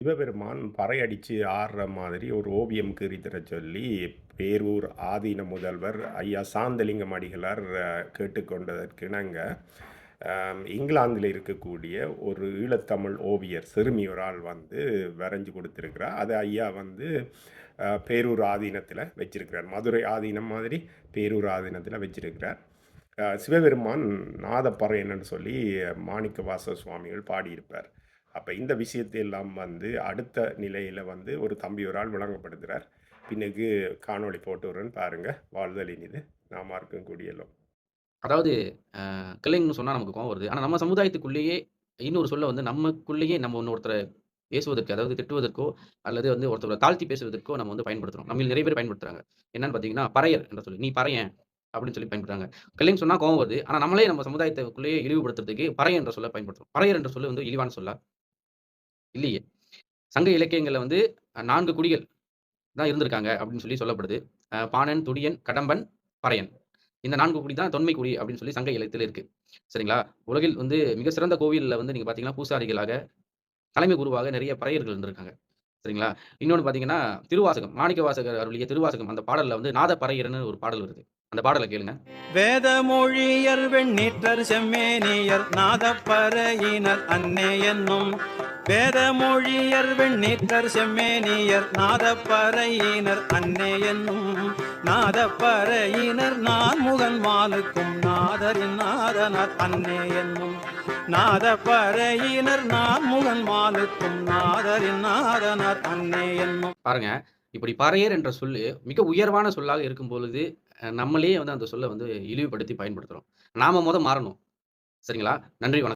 சிவபெருமான் பறையடிச்சு ஆடுற மாதிரி ஒரு ஓவியம் கீறித்தரச் சொல்லி, பேரூர் ஆதீன முதல்வர் ஐயா சாந்தலிங்கம் அடிகளார் கேட்டுக்கொண்டதற்கிணங்க, இங்கிலாந்தில இருக்கக்கூடிய ஒரு ஈழத்தமிழ் ஓவியர் சிறுமி ஒரு ஆள் வந்து வரைஞ்சு கொடுத்திருக்கிறார். அதை ஐயா வந்து பேரூர் ஆதீனத்தில வச்சிருக்கிறார். மதுரை ஆதீனம் மாதிரி பேரூர் ஆதீனத்தில வச்சிருக்கிறார். சிவபெருமான் நாதப்பறையன்னு சொல்லி மாணிக்கவாசக சுவாமிகள் பாடியிருப்பார். அப்போ இந்த விஷயத்தை எல்லாம் வந்து அடுத்த நிலையில் வந்து ஒரு தம்பி ஒரு ஆள் விளங்கப்படுத்துகிறார். பின்னுக்கு காணொளி போட்டு விடுறேன்னு பாருங்க. வாழ்தல் இனிது நாம இருக்கும் குடியெல்லாம். அதாவது கில்லிங்ன்னு சொன்னா நமக்கு கோவம் வருது. ஆனா நம்ம சமுதாயத்துக்குள்ளேயே இன்னொரு சொல்ல வந்து நமக்குள்ளேயே நம்ம இன்னொருத்தர பேசுவதற்கு, அதாவது திட்டுவதற்கோ, அல்லது வந்து ஒருத்தர தாழ்த்தி பேசுவதற்கோ நம்ம வந்து பயன்படுத்துறோம். நம்மில் நிறைய பேர் பயன்படுத்துறாங்க. என்னன்னு பார்த்தீங்கன்னா, பறையர் என்ற சொல்லி. "நீ பறையன்" அப்படின்னு சொல்லி பயன்படுத்துறாங்க. கில்லிங் சொன்னா கோவம் வருது. ஆனா நம்மளே நம்ம சமுதாயத்துக்குள்ளேயே இழிவுபடுத்துறதுக்கு பறையன் என்ற சொல்ல பயன்படுத்துறோம். பறையர் என்ற சொல்லு வந்து இழிவான சொல்லா? இல்லையே. சங்க இலக்கியங்கள்ல வந்து 4 குடிகள் தான் இருந்திருக்காங்க அப்படின்னு சொல்லி சொல்லப்படுது. பாணன், துடியன், கடம்பன், பறையன். இந்த 4 குடி தான் தொன்மை குடி அப்படின்னு சொல்லி சங்க இலக்கியத்தில இருக்கு. சரிங்களா? உலகில் வந்து மிக சிறந்த கோவில்ல வந்து நீங்க பார்த்தீங்கன்னா, பூசாரிகளாக, தலைமை குருவாக நெறைய பறையர்கள் இருந்திருக்காங்க. சரிங்களா? இன்னொன்னு பார்த்தீங்கன்னா, திருவாசகம். மாணிக்கவாசகர் அருளிய திருவாசகம். அந்த பாடல்ல வந்து நாத பறையர்ன்னு ஒரு பாடல் வருது. அந்த பாடல கேளுங்க. வேத மொழியர் வெண்ணீற்றர் செம்மேனியர் நாதப்பறையினர் அன்னே என்னும் வேத மொழியர் வெண்ணீற்றர் செம்மேனியர் நாதப்பறையினர் அன்னே என்னும் நாதப்பறையினர் நான் முகன் மாலுக்கும் நாதரின் நாதனார் அன்னே என்னும் நாதப்பறையினர் நான் முகன் மாலுக்கும் நாதரின் நாதனார் அன்னே என்னும். பாருங்க. இப்படி பறையர் என்ற சொல்லு மிக உயர்வான சொல்லாக இருக்கும் பொழுது, நம்மளே வந்து அந்த சொல்ல வந்து இழிவுபடுத்தி பயன்படுத்துறோம். நாம மாறணும். சரிங்களா? நன்றி, வணக்கம்.